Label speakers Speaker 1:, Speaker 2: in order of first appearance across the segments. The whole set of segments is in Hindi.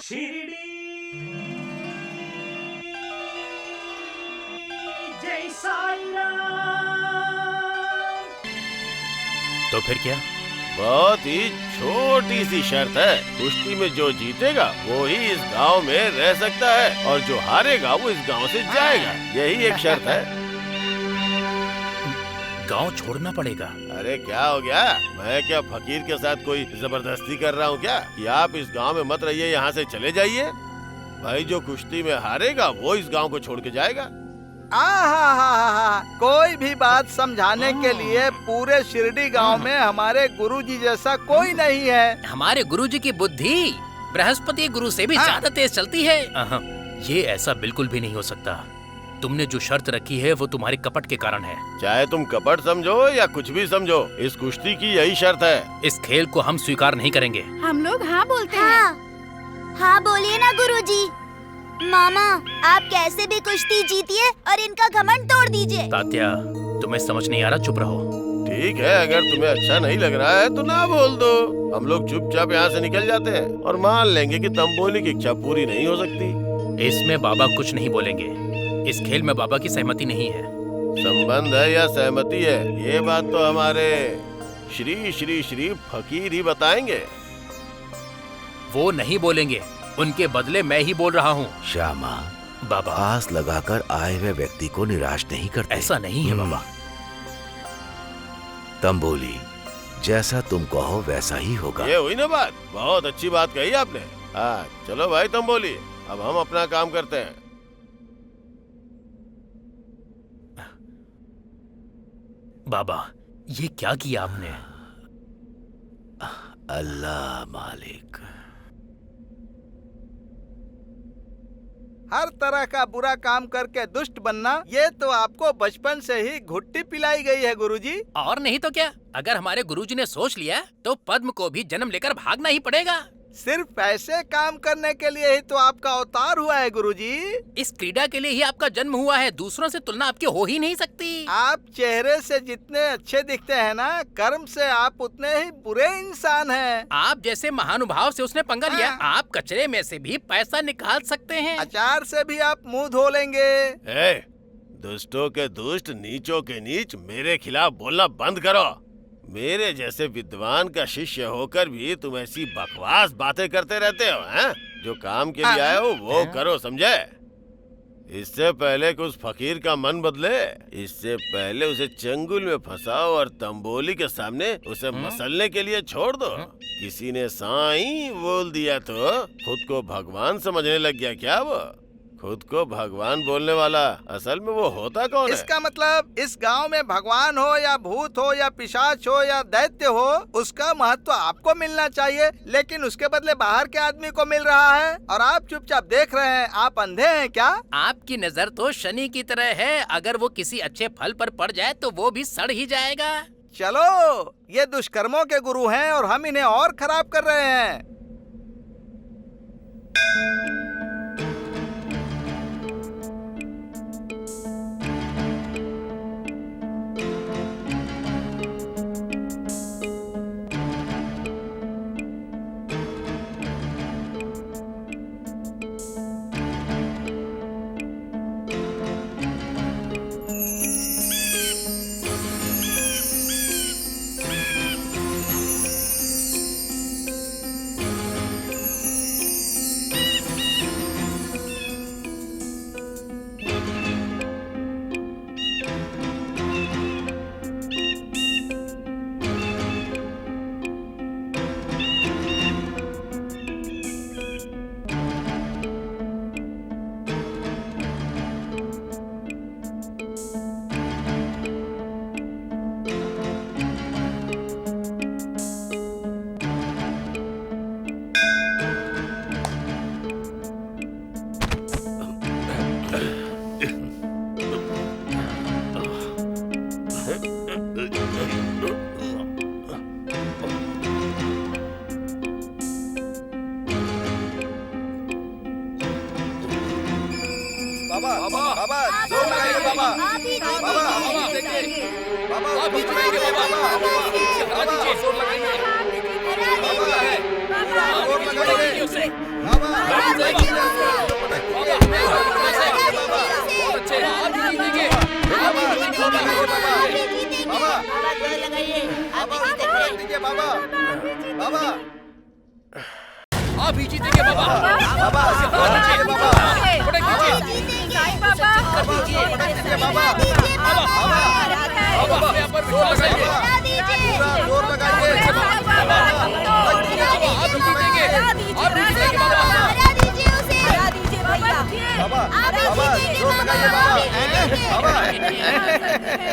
Speaker 1: शिरडी जय साईं राम।
Speaker 2: तो फिर क्या?
Speaker 3: बहुत ही छोटी सी शर्त है, कुश्ती में जो जीतेगा वो ही इस गांव में रह सकता है और जो हारेगा वो इस गांव से जाएगा। यही एक शर्त है।
Speaker 2: गांव छोड़ना पड़ेगा?
Speaker 3: अरे क्या हो गया, मैं क्या फकीर के साथ कोई जबरदस्ती कर रहा हूँ क्या कि आप इस गांव में मत रहिए, यहाँ से चले जाइए। भाई जो कुश्ती में हारेगा वो इस गांव को छोड़ के जाएगा।
Speaker 4: कोई भी बात समझाने के लिए पूरे शिरडी गांव में हमारे गुरुजी जैसा कोई नहीं है।
Speaker 5: हमारे गुरुजी की बुद्धि बृहस्पति गुरु से भी ज्यादा तेज चलती है।
Speaker 2: ये ऐसा बिल्कुल भी नहीं हो सकता। तुमने जो शर्त रखी है वो तुम्हारे कपट के कारण है।
Speaker 3: चाहे तुम कपट समझो या कुछ भी समझो, इस कुश्ती की यही शर्त है।
Speaker 2: इस खेल को हम स्वीकार नहीं करेंगे।
Speaker 6: हम लोग हाँ बोलते हैं। हाँ बोलिए ना गुरुजी। मामा आप कैसे भी कुश्ती जीतिए और इनका घमंड तोड़ दीजिए।
Speaker 2: तात्या तुम्हें समझ नहीं आ रहा, चुप रहो।
Speaker 3: ठीक है, अगर तुम्हें अच्छा नहीं लग रहा है तो ना बोल दो। हम लोग चुपचाप यहाँ से निकल जाते हैं और मान लेंगे कि तंबोली की इच्छा पूरी नहीं हो सकती।
Speaker 2: इसमें बाबा कुछ नहीं बोलेंगे। इस खेल में बाबा की सहमति नहीं है।
Speaker 3: संबंध है या सहमति है, ये बात तो हमारे श्री श्री श्री फकीर ही बताएंगे।
Speaker 2: वो नहीं बोलेंगे, उनके बदले मैं ही बोल रहा हूँ।
Speaker 7: श्यामा,
Speaker 2: बाबा
Speaker 7: आस लगाकर आए हुए व्यक्ति को निराश नहीं करते।
Speaker 2: ऐसा नहीं है बाबा।
Speaker 7: तंबोली, जैसा तुम कहो वैसा ही होगा।
Speaker 3: ये हुई ना बात, बहुत अच्छी बात कही आपने। हाँ चलो भाई तंबोली, अब हम अपना काम करते हैं।
Speaker 2: बाबा ये क्या किया आपने?
Speaker 7: अल्लाह मालिक।
Speaker 4: हर तरह का बुरा काम करके दुष्ट बनना, ये तो आपको बचपन से ही घुट्टी पिलाई गई है गुरुजी।
Speaker 5: और नहीं तो क्या, अगर हमारे गुरुजी ने सोच लिया तो पद्म को भी जन्म लेकर भागना ही पड़ेगा।
Speaker 4: सिर्फ ऐसे काम करने के लिए ही तो आपका अवतार हुआ है गुरुजी।
Speaker 5: इस क्रीड़ा के लिए ही आपका जन्म हुआ है, दूसरों से तुलना आपकी हो ही नहीं सकती।
Speaker 4: आप चेहरे से जितने अच्छे दिखते हैं ना, कर्म से आप उतने ही बुरे इंसान हैं।
Speaker 5: आप जैसे महानुभाव से उसने पंगा लिया। आप कचरे में से भी पैसा निकाल सकते हैं।
Speaker 4: अचार से भी आप मुंह धो लेंगे।
Speaker 3: दुष्टों के दुष्ट, नीचों के नीच, मेरे खिलाफ बोलना बंद करो। मेरे जैसे विद्वान का शिष्य होकर भी तुम ऐसी बकवास बातें करते रहते हो हैं? जो काम के लिए आए हो वो करो, समझे? इससे पहले कि उस फकीर का मन बदले, इससे पहले उसे चंगुल में फंसाओ और तंबोली के सामने उसे मसलने के लिए छोड़ दो। किसी ने साईं बोल दिया तो खुद को भगवान समझने लग गया क्या? वो खुद को भगवान बोलने वाला असल में वो होता कौन है?
Speaker 4: इसका मतलब इस गांव में भगवान हो या भूत हो या पिशाच हो या दैत्य हो, उसका महत्व आपको मिलना चाहिए, लेकिन उसके बदले बाहर के आदमी को मिल रहा है और आप चुपचाप देख रहे हैं। आप अंधे हैं क्या?
Speaker 5: आपकी नजर तो शनि की तरह है, अगर वो किसी अच्छे फल पर पड़ जाए तो वो भी सड़ ही जाएगा।
Speaker 4: चलो, ये दुष्कर्मों के गुरु हैं और हम इन्हें और खराब कर रहे हैं। बाबा जोर लगाइए बाबा। बाबा आप बीच में आइए बाबा। हरा दीजिए, जोर लगाइए। बाबा जोर लगाइए। बाबा बाबा बाबा
Speaker 2: आप ही जीतेंगे बाबा।
Speaker 4: बाबा बाबा
Speaker 2: पटक दीजिए।
Speaker 4: बाबा
Speaker 2: बाबा अपने आप पर विश्वास रखिए।
Speaker 4: पूरा जोर लगाइए।
Speaker 2: आप ही जीतेंगे। आप ही जीतेंगे बाबा।
Speaker 4: बाबा बाबा जोर लगाइए बाबा।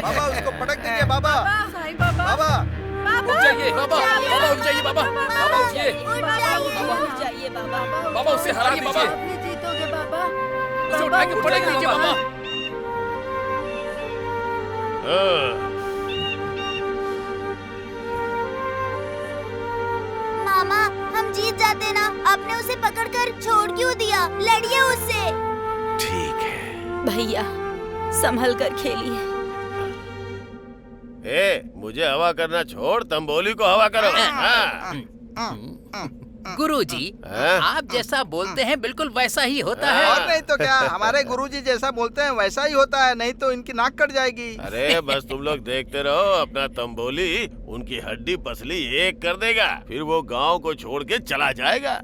Speaker 4: बाबा उसको पटक दीजिए बाबा। बाबा
Speaker 2: उठ जाइए बाबा। बाबा उठ जाइए बाबा। बाबा उठिए। बाबा उसे हराइए बाबा। उसे उठा के पटक दीजिए बाबा।
Speaker 6: मामा हम जीत जाते ना, आपने उसे पकड़कर छोड़ क्यों दिया? लड़िए उससे।
Speaker 7: ठीक है।
Speaker 1: भैया संभल कर खेलिए।
Speaker 3: मुझे हवा करना छोड़, तंबोली को हवा करो।
Speaker 5: गुरुजी,
Speaker 3: हाँ?
Speaker 5: आप जैसा बोलते हैं बिल्कुल वैसा ही होता है।
Speaker 4: और नहीं तो क्या, हमारे गुरुजी जैसा बोलते हैं वैसा ही होता है, नहीं तो इनकी नाक कट जाएगी।
Speaker 3: अरे बस तुम लोग देखते रहो, अपना तंबोली उनकी हड्डी पसली एक कर देगा, फिर वो गांव को छोड़ के चला जाएगा।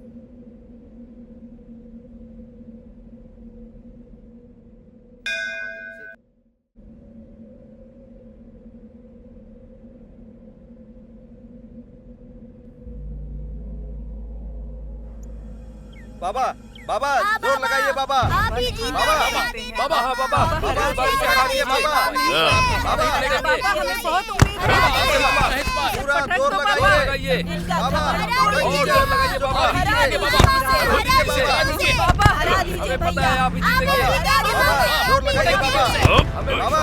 Speaker 4: बाबा बाबा जोर लगाइए बाबा।
Speaker 6: आप ही जीत
Speaker 4: बाबा
Speaker 6: जाते ना।
Speaker 2: बाबा हाँ बाबा।
Speaker 4: बाबा उसे हराइए बाबा। बाबा पूरा जोर लगाइए बाबा।
Speaker 2: और जोर लगाइए बाबा। आप ही जीतेंगे बाबा।
Speaker 1: हरा दीजिए भैया।
Speaker 2: आप ही जीतेंगे।
Speaker 4: जोर लगाइए बाबा। बाबा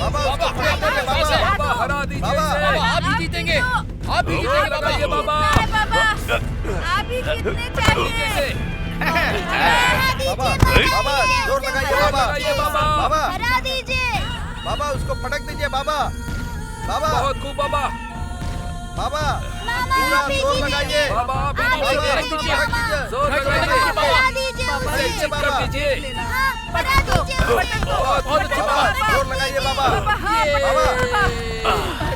Speaker 4: बाबा उसको पकड़ लीजिए बाबा।
Speaker 2: बाबा हरा दीजिए
Speaker 4: बाबा।
Speaker 2: इसे। बाबा आप ही जीतेंगे। आप ही जीतेंगे बाबा। ये बाबा।
Speaker 1: आप ही जीतने चाहिए।
Speaker 4: बाबा बाबा जोर लगाइए बाबा।
Speaker 2: लगाइए बाबा।
Speaker 4: बाबा
Speaker 6: हरा दीजिए।
Speaker 4: बाबा उसको पटक दीजिए बाबा। बाबा
Speaker 2: बहुत खूब बाबा।
Speaker 4: बाबा
Speaker 6: मामा
Speaker 4: पूरा
Speaker 6: आप ही
Speaker 4: जोर
Speaker 6: जीतेंगे।
Speaker 4: लगाइए।
Speaker 2: बाबा आप ही
Speaker 4: बाबा
Speaker 2: जीतेंगे।
Speaker 4: पटक दीजिए।
Speaker 2: जोर लगाइए
Speaker 6: हरा
Speaker 2: बाबा।
Speaker 6: दीजिए
Speaker 4: हरा
Speaker 6: उसे।
Speaker 4: दीजिए
Speaker 2: कर
Speaker 4: बाबा।
Speaker 2: दीजिए।
Speaker 6: हाँ, हरा दीजिए उसे।
Speaker 2: बहुत अच्छी
Speaker 4: बाबा
Speaker 2: बात।
Speaker 4: जोर लगाइए बाबा।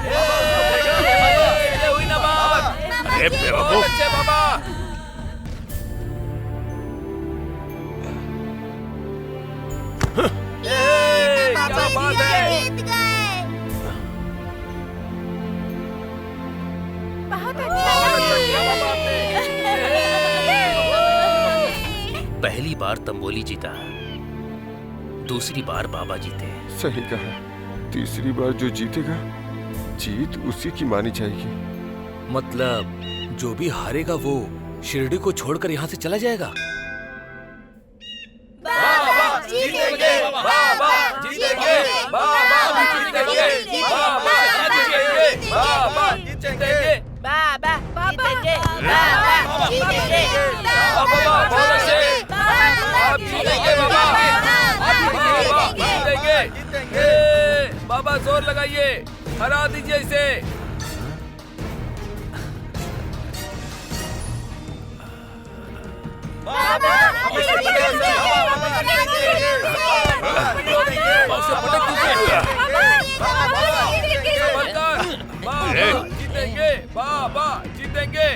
Speaker 2: ये हुई ना बात।
Speaker 3: अरे
Speaker 2: बहुत
Speaker 3: बेवकूफ,
Speaker 2: अच्छे बाबा। क्या बात है।
Speaker 6: जीत गए।
Speaker 1: बहुत
Speaker 2: पहली बार तंबोली जीता, दूसरी बार बाबा जीते।
Speaker 8: सही कहा, तीसरी बार जो जीतेगा जीत उसी की मानी जाएगी।
Speaker 9: मतलब जो भी हारेगा वो शिरडी को छोड़कर यहाँ से चला जाएगा।
Speaker 6: बाबा जीतेंगे।
Speaker 2: बाबा जीतेंगे। बाबा जीतेंगे। बाबा जीतेंगे। बाबा जीतेंगे।
Speaker 1: बाबा जीतेंगे।
Speaker 6: बाबा जीतेंगे।
Speaker 2: बाबा बहुत अच्छे। आप जीतेंगे बाबा। आप जीतेंगे।
Speaker 4: जीतेंगे।
Speaker 2: बाबा जोर लगाइए, हरा दीजिए इसे। उसे पटक दीजिए। बाबा जीतेंगे। बाबा जीतेंगे।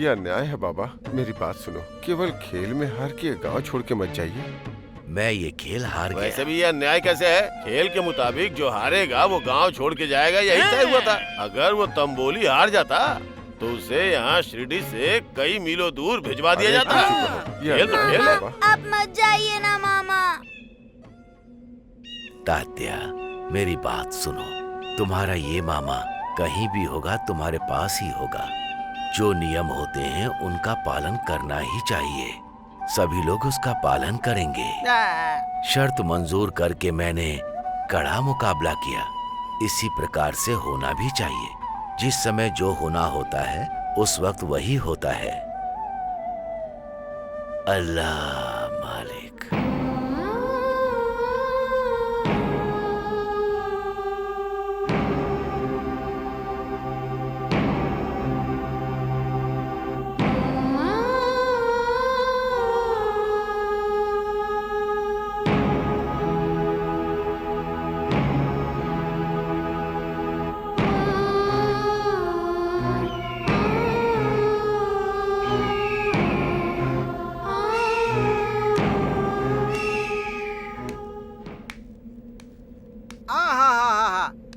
Speaker 8: ये अन्याय है बाबा, मेरी बात सुनो। केवल खेल में हार के गांव छोड़ के मत जाइए।
Speaker 7: मैं ये खेल हार
Speaker 3: वैसे
Speaker 7: गया।
Speaker 3: भी ये अन्याय कैसे है? खेल के मुताबिक जो हारेगा वो गांव छोड़ के जाएगा, यही तय हुआ था। अगर वो तंबोली हार जाता तो उसे यहाँ शिरडी से कई मीलों दूर भिजवा दिया जाता है।
Speaker 8: ये
Speaker 3: खेल तो
Speaker 8: अन्याय
Speaker 3: खेल
Speaker 8: है
Speaker 3: है।
Speaker 8: बाबा।
Speaker 6: आप मत जाइए ना मामा।
Speaker 7: तात्या, मेरी बात सुनो। तुम्हारा ये मामा कहीं भी होगा तुम्हारे पास ही होगा। जो नियम होते हैं उनका पालन करना ही चाहिए। सभी लोग उसका पालन करेंगे। शर्त मंजूर करके मैंने कड़ा मुकाबला किया। इसी प्रकार से होना भी चाहिए। जिस समय जो होना होता है उस वक्त वही होता है। अल्लाह मालिक।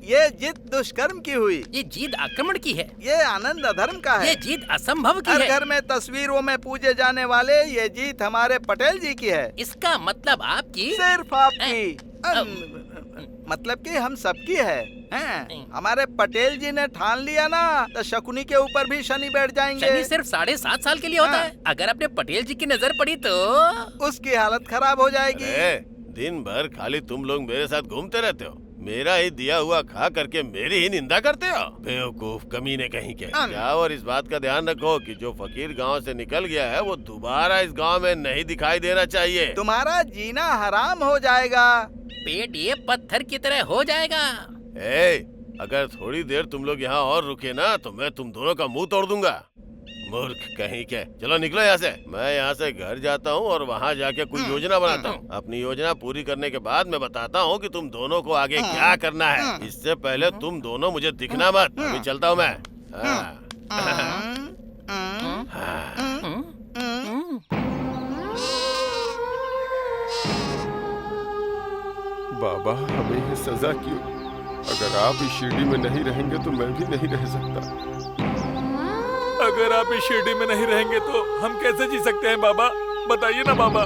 Speaker 4: ये जीत दुष्कर्म की हुई।
Speaker 5: ये जीत आक्रमण की है।
Speaker 4: ये आनंद अधर्म का है।
Speaker 5: ये जीत असंभव की
Speaker 4: हर
Speaker 5: है।
Speaker 4: घर में तस्वीरों में पूजे जाने वाले ये जीत हमारे पटेल जी की है।
Speaker 5: इसका मतलब आपकी
Speaker 4: सिर्फ आपकी मतलब कि हम सबकी है। हैं? हमारे पटेल जी ने ठान लिया ना तो शकुनी के ऊपर भी शनि बैठ जाएंगे।
Speaker 5: शनि सिर्फ 7.5 साल के लिए होता है। अगर अपने पटेल जी की नजर पड़ी तो
Speaker 4: उसकी हालत खराब हो जाएगी।
Speaker 3: दिन भर खाली तुम लोग मेरे साथ घूमते रहते हो। मेरा ही दिया हुआ खा करके मेरी ही निंदा करते हो। बेवकूफ कमीने कहीं के। जाओ और इस बात का ध्यान रखो कि जो फकीर गांव से निकल गया है वो दोबारा इस गांव में नहीं दिखाई देना चाहिए।
Speaker 4: तुम्हारा जीना हराम हो जाएगा।
Speaker 5: पेट ये पत्थर की तरह हो जाएगा।
Speaker 3: अगर थोड़ी देर तुम लोग यहाँ और रुके ना तो मैं तुम दोनों का मुंह तोड़ दूंगा। मूर्ख कहीं के। चलो निकलो यहाँ से। मैं यहाँ से घर जाता हूँ और वहाँ जाके कोई योजना बनाता हूँ। अपनी योजना पूरी करने के बाद मैं बताता हूँ कि तुम दोनों को आगे क्या करना है। इससे पहले तुम दोनों मुझे दिखना मत। अभी चलता हूँ मैं।
Speaker 8: बाबा, हमें ये सजा क्यों? अगर आप इस शिरडी में नहीं रहेंगे तो मैं भी नहीं रह सकता।
Speaker 9: अगर आप इस शिरडी में नहीं रहेंगे तो हम कैसे जी सकते हैं बाबा? बताइए ना बाबा।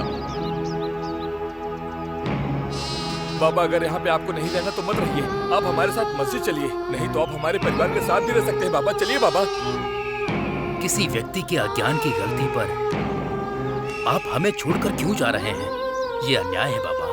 Speaker 9: बाबा, अगर यहाँ पे आपको नहीं रहना तो मत रहिए। आप हमारे साथ मस्जिद चलिए, नहीं तो आप हमारे परिवार के साथ भी रह सकते हैं। बाबा चलिए बाबा।
Speaker 2: किसी व्यक्ति के अज्ञान की गलती पर आप हमें छोड़कर क्यों जा रहे हैं? ये अन्याय है बाबा।